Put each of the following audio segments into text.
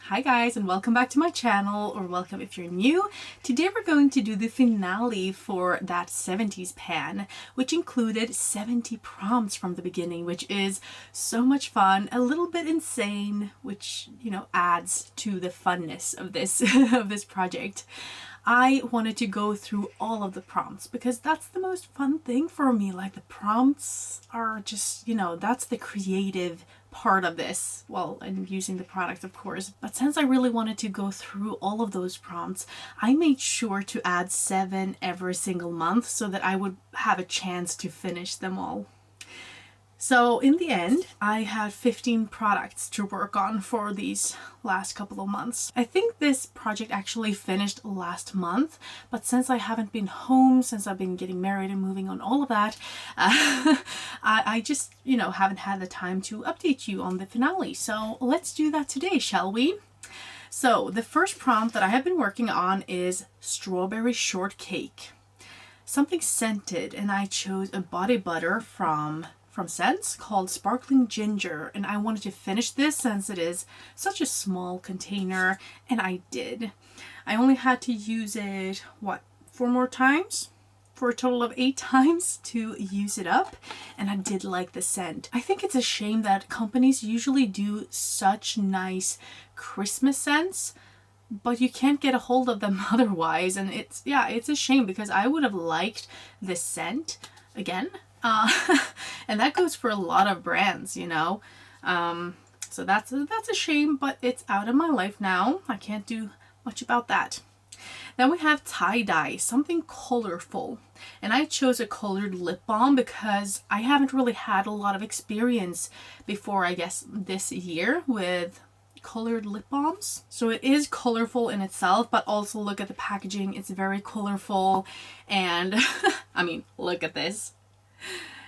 Hi guys, and welcome back to my channel, or welcome if you're new. Today we're going to do the finale for that 70s pan, which included 70 prompts from the beginning, which is so much fun, a little bit insane, which, you know, adds to the funness of this of this project. I wanted to go through all of the prompts because that's the most fun thing for me. Like, the prompts are just, you know, that's the creative part of this. Well, and using the product, of course. But since I really wanted to go through all of those prompts, I made sure to add 7 every single month so that I would have a chance to finish them all. So in the end, I had 15 products to work on for these last couple of months. I think this project actually finished last month, but since I haven't been home, since I've been getting married and moving on all of that, I just, you know, haven't had the time to update you on the finale. So let's do that today, shall we? So the first prompt that I have been working on is strawberry shortcake. Something scented, and I chose a body butter from Scents called Sparkling Ginger, and I wanted to finish this since it is such a small container, and I did. I only had to use it, 4 more times? For a total of 8 times to use it up, and I did like the scent. I think it's a shame that companies usually do such nice Christmas scents, but you can't get a hold of them otherwise, and it's a shame because I would have liked this scent again. And that goes for a lot of brands, you know. So that's a shame, but it's out of my life now. I can't do much about that. Then we have tie-dye, something colorful. And I chose a colored lip balm because I haven't really had a lot of experience before, I guess, this year with colored lip balms. So it is colorful in itself, but also look at the packaging. It's very colorful, and I mean, look at this.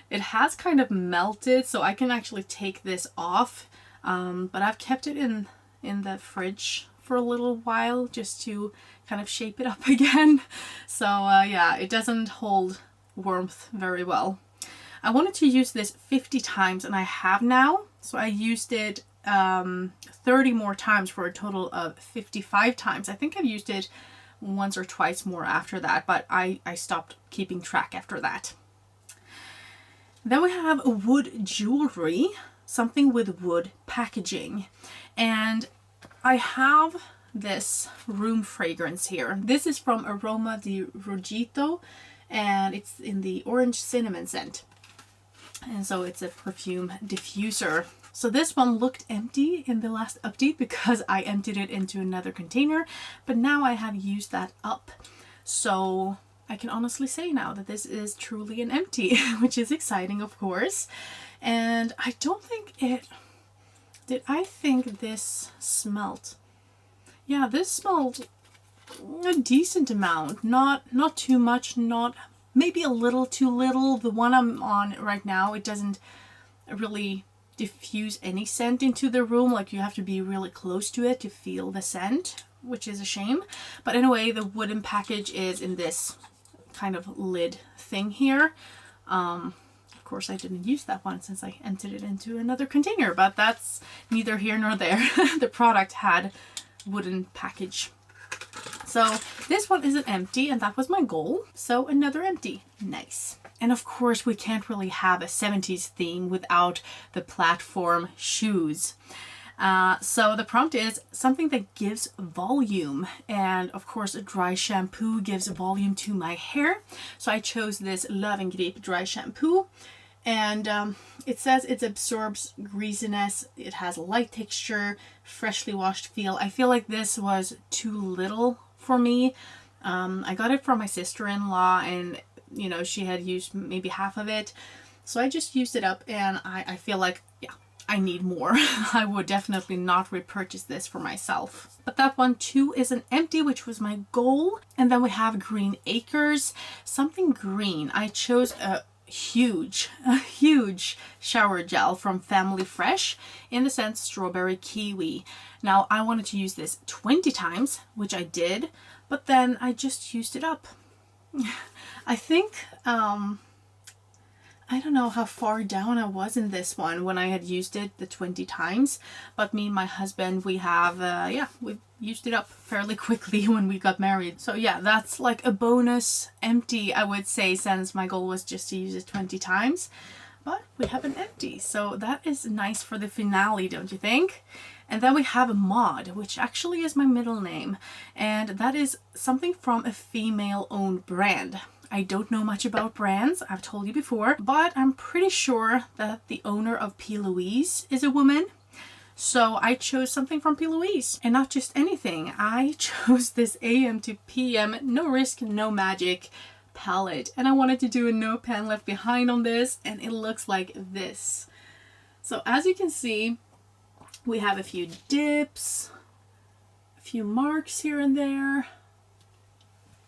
It has kind of melted, so I can actually take this off, but I've kept it in the fridge for a little while just to kind of shape it up again. So yeah, it doesn't hold warmth very well. I wanted to use this 50 times, and I have now. So I used it 30 more times for a total of 55 times. I think I've used it once or twice more after that, but I stopped keeping track after that. Then we have wood jewelry, something with wood packaging. And I have this room fragrance here. This is from Aroma di Rojito, and it's in the orange cinnamon scent. And so it's a perfume diffuser. So this one looked empty in the last update because I emptied it into another container, but now I have used that up. So I can honestly say now that this is truly an empty, which is exciting, of course. And I don't think I think this smelled? Yeah, this smelled a decent amount. Not too much, not maybe a little too little. The one I'm on right now, it doesn't really diffuse any scent into the room. Like, you have to be really close to it to feel the scent, which is a shame. But anyway, the wooden package is in this kind of lid thing here. Of course, I didn't use that one since I emptied it into another container, but that's neither here nor there. The product had wooden package. So this one isn't empty, and that was my goal. So another empty. Nice. And of course, we can't really have a 70s theme without the platform shoes. So the prompt is something that gives volume, and of course a dry shampoo gives volume to my hair. So I chose this Löwengrip dry shampoo, and it says it absorbs greasiness, it has a light texture, freshly washed feel. I feel like this was too little for me. I got it from my sister-in-law, and you know, she had used maybe half of it, so I just used it up, and I feel like, yeah, I need more. I would definitely not repurchase this for myself. But that one too is an empty, which was my goal. And then we have Green Acres, something green. I chose a huge shower gel from Family Fresh in the scent Strawberry Kiwi. Now, I wanted to use this 20 times, which I did, but then I just used it up. I think I don't know how far down I was in this one when I had used it the 20 times, but me and my husband, we have, we used it up fairly quickly when we got married. So yeah, that's like a bonus empty, I would say, since my goal was just to use it 20 times. But we have an empty, so that is nice for the finale, don't you think? And then we have a Maud, which actually is my middle name, and that is something from a female-owned brand. I don't know much about brands, I've told you before, but I'm pretty sure that the owner of P. Louise is a woman. So I chose something from P. Louise, and not just anything. I chose this AM to PM No Risk, No Magic palette, and I wanted to do a no pan left behind on this, and it looks like this. So as you can see, we have a few dips, a few marks here and there,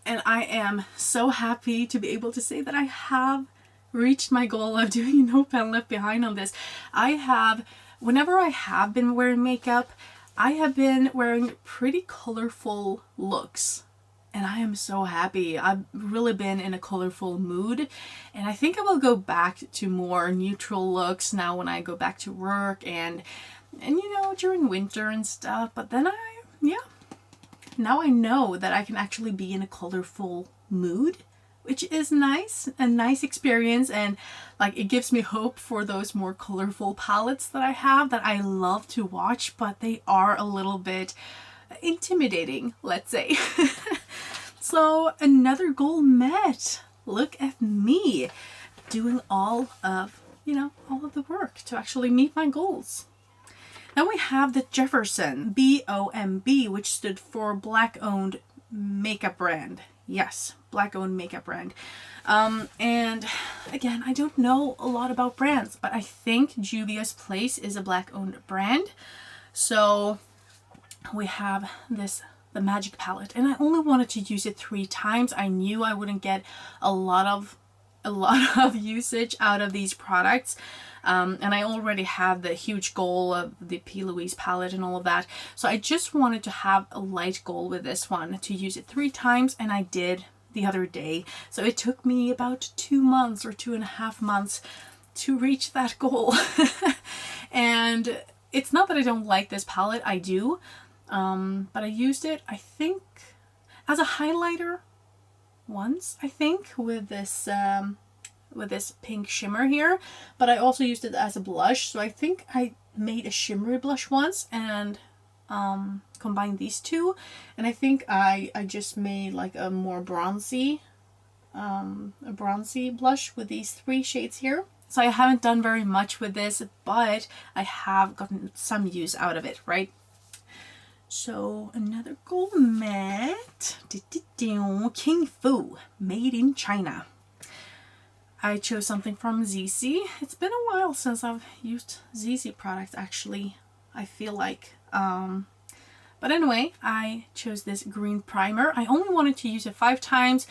and I am so happy to be able to say that I have reached my goal of doing no pan left behind on this. Whenever I have been wearing makeup, I have been wearing pretty colorful looks. And I am so happy. I've really been in a colorful mood, and I think I will go back to more neutral looks now when I go back to work and you know, during winter and stuff. But then now I know that I can actually be in a colorful mood, which is nice, a nice experience, and like it gives me hope for those more colorful palettes that I have that I love to watch, but they are a little bit intimidating, let's say. So another goal met. Look at me doing all of the work to actually meet my goals. Then we have the Jefferson BOMB, which stood for Black Owned Makeup Brand. Yes, Black Owned Makeup Brand. And again, I don't know a lot about brands, but I think Juvia's Place is a Black owned brand. So we have the magic palette, and I only wanted to use it 3 times. I knew I wouldn't get a lot of usage out of these products, and I already had the huge goal of the P. Louise palette and all of that, so I just wanted to have a light goal with this one, to use it 3 times, and I did the other day. So it took me about 2 months or 2.5 months to reach that goal. And it's not that I don't like this palette, I do. But I used it, I think, as a highlighter once, I think, with this pink shimmer here. But I also used it as a blush, so I think I made a shimmery blush once and combined these two. And I think I just made like a more bronzy blush with these 3 shades here. So I haven't done very much with this, but I have gotten some use out of it, right? So another goal met. King Fu, made in China. I chose something from 70's. It's been a while since I've used 70's products, actually, I feel like. But anyway, I chose this green primer. I only wanted to use it 5 times.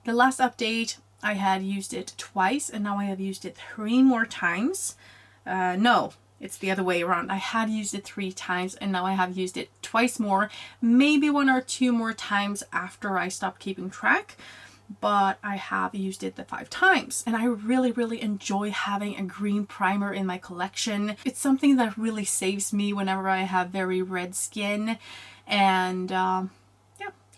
The last update, I had used it twice, and now I have used it 3 more times. No. It's the other way around. I had used it 3 times, and now I have used it twice more, maybe 1 or 2 more times after I stopped keeping track, but I have used it the 5 times, and I really, really enjoy having a green primer in my collection. It's something that really saves me whenever I have very red skin, and yeah,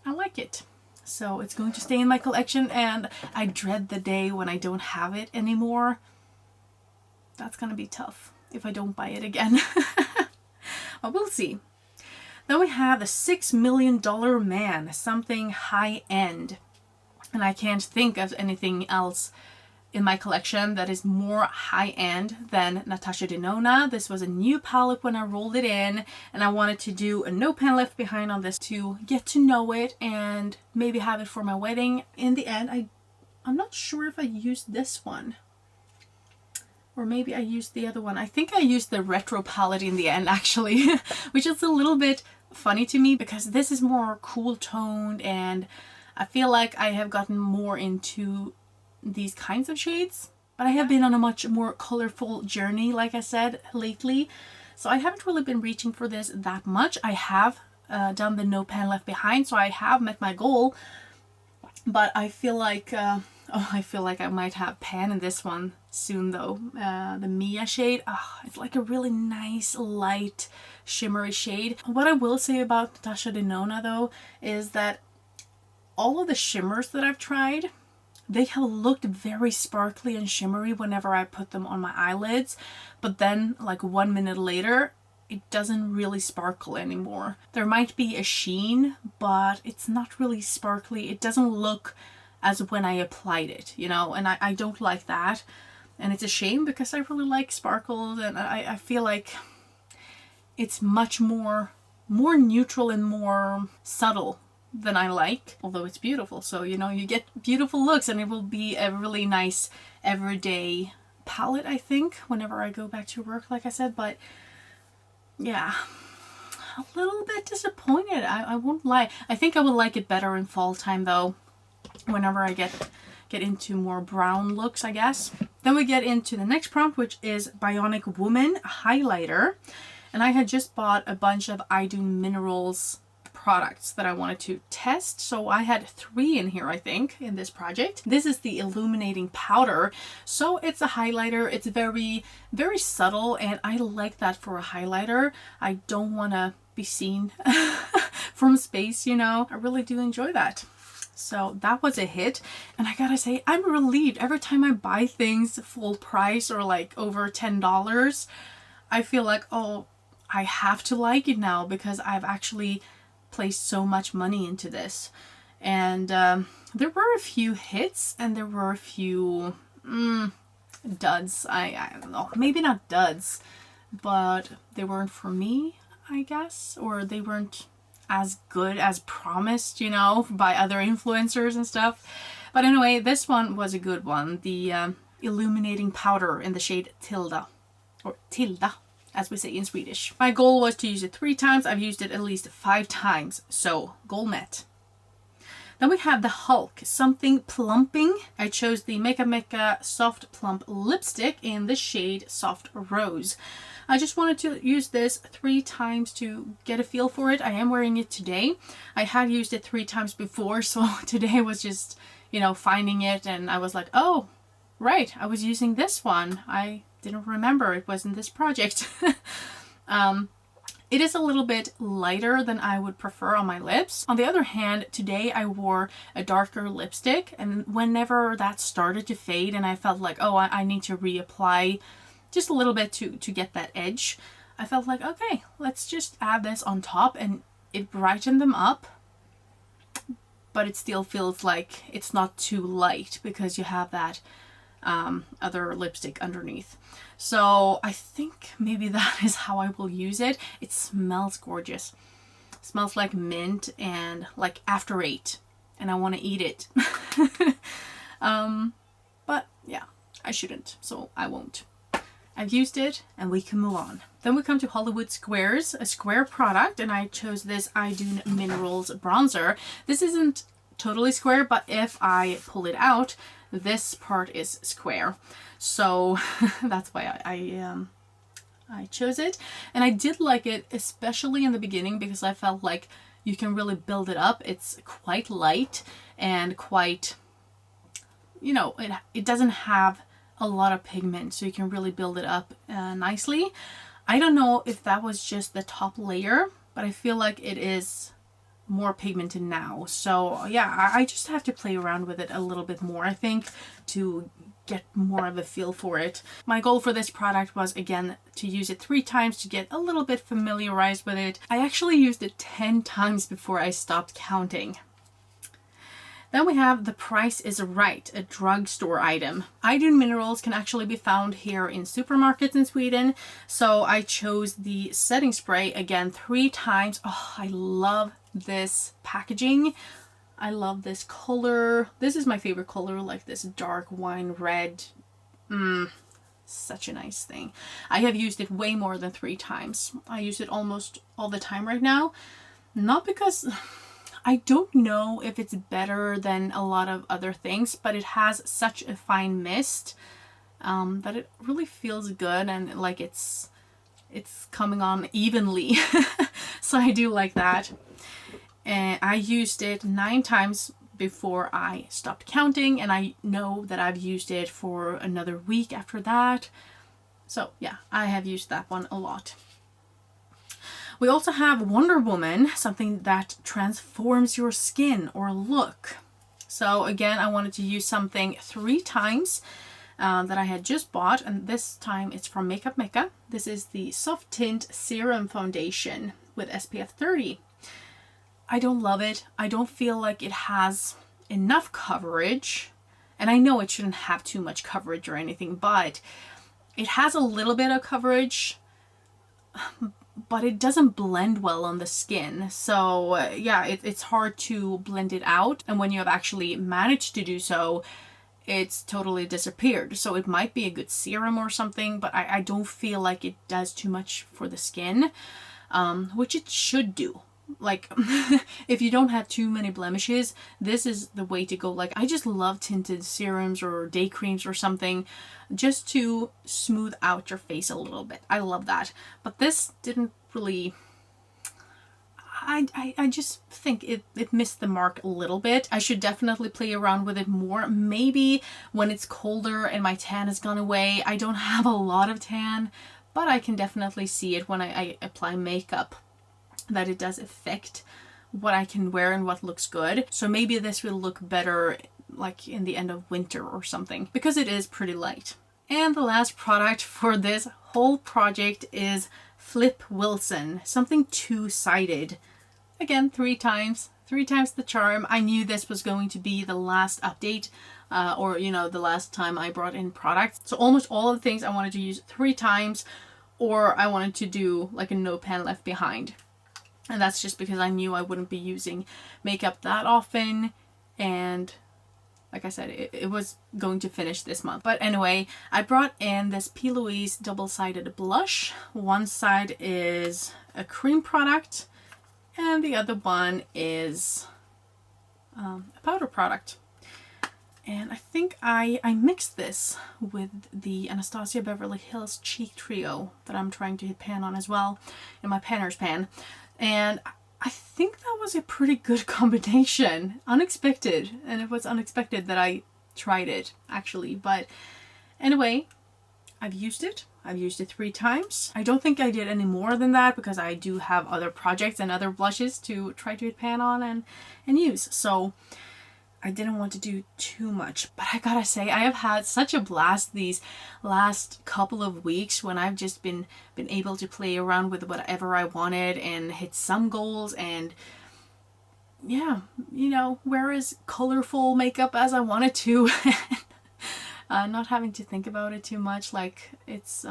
I like it. So it's going to stay in my collection, and I dread the day when I don't have it anymore. That's gonna be tough if I don't buy it again. But we'll see. Then we have the $6 Million Man, something high-end. And I can't think of anything else in my collection that is more high-end than Natasha Denona. This was a new palette when I rolled it in, and I wanted to do a no pan left behind on this to get to know it and maybe have it for my wedding. In the end, I'm not sure if I used this one. Or maybe I used the other one. I think I used the retro palette in the end, actually, which is a little bit funny to me because this is more cool toned, and I feel like I have gotten more into these kinds of shades. But I have been on a much more colorful journey, like I said, lately. So I haven't really been reaching for this that much. I have done the no pan left behind, so I have met my goal. But I feel like I feel like I might have pan in this one soon though. The Mia shade, it's like a really nice light shimmery shade. What I will say about Natasha Denona though is that all of the shimmers that I've tried, they have looked very sparkly and shimmery whenever I put them on my eyelids, but then like 1 minute later it doesn't really sparkle anymore. There might be a sheen, but it's not really sparkly. It doesn't look as when I applied it, you know, and I don't like that. And it's a shame because I really like sparkles, and I feel like it's much more neutral and more subtle than I like, although it's beautiful. So, you know, you get beautiful looks and it will be a really nice everyday palette, I think, whenever I go back to work, like I said. But yeah, a little bit disappointed. I won't lie. I think I will like it better in fall time though, whenever I get into more brown looks, I guess. Then we get into the next prompt, which is Bionic Woman highlighter. And I had just bought a bunch of Minerals products that I wanted to test. So I had 3 in here, I think, in this project. This is the illuminating powder. So it's a highlighter. It's very, very subtle, and I like that for a highlighter. I don't want to be seen from space, you know. I really do enjoy that. So that was a hit, and I gotta say, I'm relieved. Every time I buy things full price or like over $10, I feel like, oh, I have to like it now because I've actually placed so much money into this. And there were a few hits and there were a few duds. I don't know, maybe not duds, but they weren't for me, I guess, or they weren't as good as promised, you know, by other influencers and stuff. But anyway, this one was a good one. The illuminating powder in the shade Tilda, or Tilda, as we say in Swedish. My goal was to use it 3 times. I've used it at least 5 times, so goal met. Then we have the Hulk, Something Plumping. I chose the Mecca Mecca Soft Plump Lipstick in the shade Soft Rose. I just wanted to use this 3 times to get a feel for it. I am wearing it today. I had used it 3 times before, so today was just, you know, finding it, and I was like, oh, right, I was using this one. I didn't remember it was in this project. It is a little bit lighter than I would prefer on my lips. On the other hand, today I wore a darker lipstick, and whenever that started to fade and I felt like, oh, I need to reapply just a little bit to get that edge, I felt like, okay, let's just add this on top, and it brightened them up, but it still feels like it's not too light because you have that other lipstick underneath. So I think maybe that is how I will use it. It smells gorgeous. It smells like mint and like after 8, and I want to eat it. But yeah, I shouldn't, so I won't. I've used it and we can move on. Then we come to Hollywood Squares, a square product, and I chose this Minerals bronzer. This isn't totally square, but if I pull it out, this part is square. So that's why I chose it. And I did like it, especially in the beginning, because I felt like you can really build it up. It's quite light and quite, you know, it doesn't have a lot of pigment, so you can really build it up nicely. I don't know if that was just the top layer, but I feel like it is more pigmented now. So yeah, I just have to play around with it a little bit more, I think, to get more of a feel for it. My goal for this product was, again, to use it 3 times to get a little bit familiarized with it. I actually used it 10 times before I stopped counting. Then we have The Price is Right, a drugstore item. Minerals can actually be found here in supermarkets in Sweden, so I chose the setting spray, again, 3 times. Oh, I love this packaging. I love this color. This is my favorite color, like this dark wine red. Such a nice thing. I have used it way more than 3 times. I use it almost all the time right now. Not because I don't know if it's better than a lot of other things, but it has such a fine mist that it really feels good, and like it's coming on evenly. So I do like that. And I used it 9 times before I stopped counting, and I know that I've used it for another week after that. So yeah, I have used that one a lot. We also have Wonder Woman, something that transforms your skin or look. So again, I wanted to use something 3 times that I had just bought, and this time it's from Makeup Mecca. This is the Soft Tint Serum Foundation with SPF 30. I don't love it. I don't feel like it has enough coverage, and I know it shouldn't have too much coverage or anything, but it has a little bit of coverage, but it doesn't blend well on the skin. So yeah, it's hard to blend it out, and when you have actually managed to do so, it's totally disappeared. So it might be a good serum or something, but I don't feel like it does too much for the skin, which it should do. Like if you don't have too many blemishes, this is the way to go. Like I just love tinted serums or day creams or something just to smooth out your face a little bit. I love that. But this didn't really, I just think it missed the mark a little bit. I should definitely play around with it more. Maybe when it's colder and my tan has gone away. I don't have a lot of tan, but I can definitely see it when I apply makeup, that it does affect what I can wear and what looks good. So maybe this will look better like in the end of winter or something, because it is pretty light. And the last product for this whole project is Flip Wilson, something 2-sided. Again, 3 times the charm. I knew this was going to be the last update, or you know, the last time I brought in products. So almost all of the things I wanted to use 3 times, or I wanted to do like a no pan left behind. And that's just because I knew I wouldn't be using makeup that often, and like I said, it was going to finish this month. But anyway, I brought in this P. Louise double-sided blush. One side is a cream product, and the other one is a powder product. And I think I mixed this with the Anastasia Beverly Hills Cheek Trio that I'm trying to hit pan on as well in my panner's pan. And I think that was a pretty good combination. Unexpected. And it was unexpected that I tried it, actually. But anyway, I've used it. I've used it 3 times. I don't think I did any more than that because I do have other projects and other blushes to try to hit pan on and use. So I didn't want to do too much, but I gotta say, I have had such a blast these last couple of weeks when I've just been able to play around with whatever I wanted and hit some goals, and yeah, you know, wear as colorful makeup as I wanted to. Not having to think about it too much. Like it's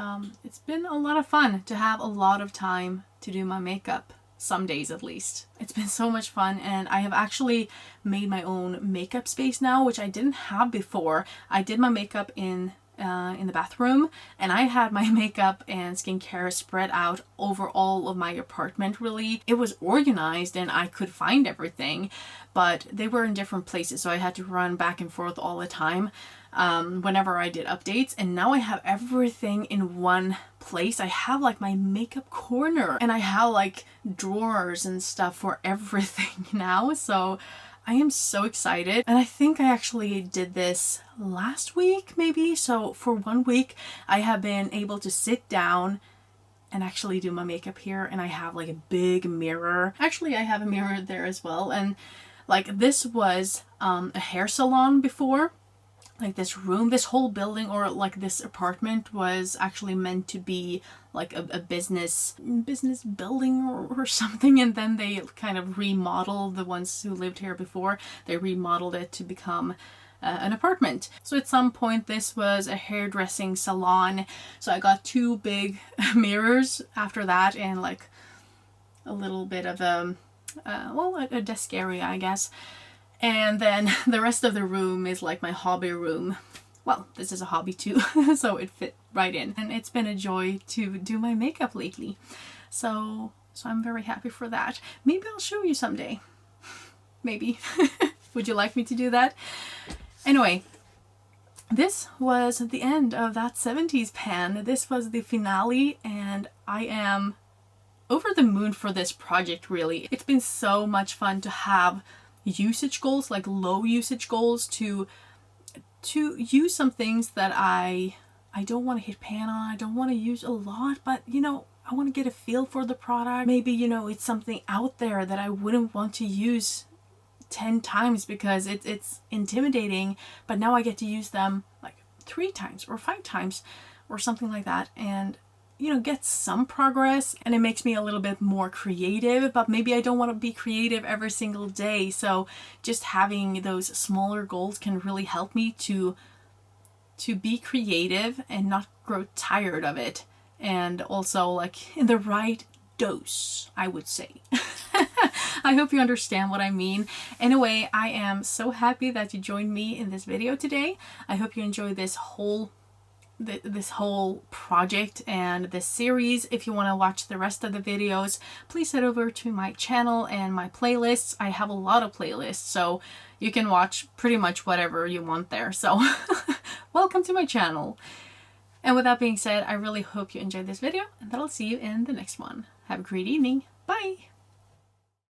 been a lot of fun to have a lot of time to do my makeup. Some days at least. It's been so much fun, and I have actually made my own makeup space now, which I didn't have before. I did my makeup in the bathroom, and I had my makeup and skincare spread out over all of my apartment. Really, it was organized and I could find everything, but they were in different places, so I had to run back and forth all the time whenever I did updates. And now I have everything in one place. I have like my makeup corner, and I have like drawers and stuff for everything now. So I am so excited. And I think I actually did this last week maybe. So for 1 week I have been able to sit down and actually do my makeup here, and I have like a big mirror. Actually, I have a mirror there as well. And like this was a hair salon before. Like this room, this whole building, or like this apartment was actually meant to be like a business building or something, and then they kind of remodeled, the ones who lived here before, they remodeled it to become an apartment. So at some point this was a hairdressing salon, so I got 2 big mirrors after that, and like a little bit of a desk area, I guess. And then the rest of the room is like my hobby room. Well, this is a hobby too, so it fit right in. And it's been a joy to do my makeup lately. So I'm very happy for that. Maybe I'll show you someday. Maybe. Would you like me to do that? Anyway, this was the end of that 70s pan. This was the finale, and I am over the moon for this project, really. It's been so much fun to have usage goals, like low usage goals, to use some things that I don't want to hit pan on. I don't want to use a lot, but you know, I want to get a feel for the product. Maybe, you know, it's something out there that I wouldn't want to use 10 times because it's intimidating, but now I get to use them like 3 times or 5 times or something like that, and you know, get some progress, and it makes me a little bit more creative. But maybe I don't want to be creative every single day, so just having those smaller goals can really help me to be creative and not grow tired of it, and also like in the right dose, I would say. I hope you understand what I mean. Anyway, I am so happy that you joined me in this video today. I hope you enjoy this whole project and this series. If you want to watch the rest of the videos, please head over to my channel and my playlists. I have a lot of playlists, so you can watch pretty much whatever you want there. So welcome to my channel. And with that being said, I really hope you enjoyed this video, and that I'll see you in the next one. Have a great evening. Bye!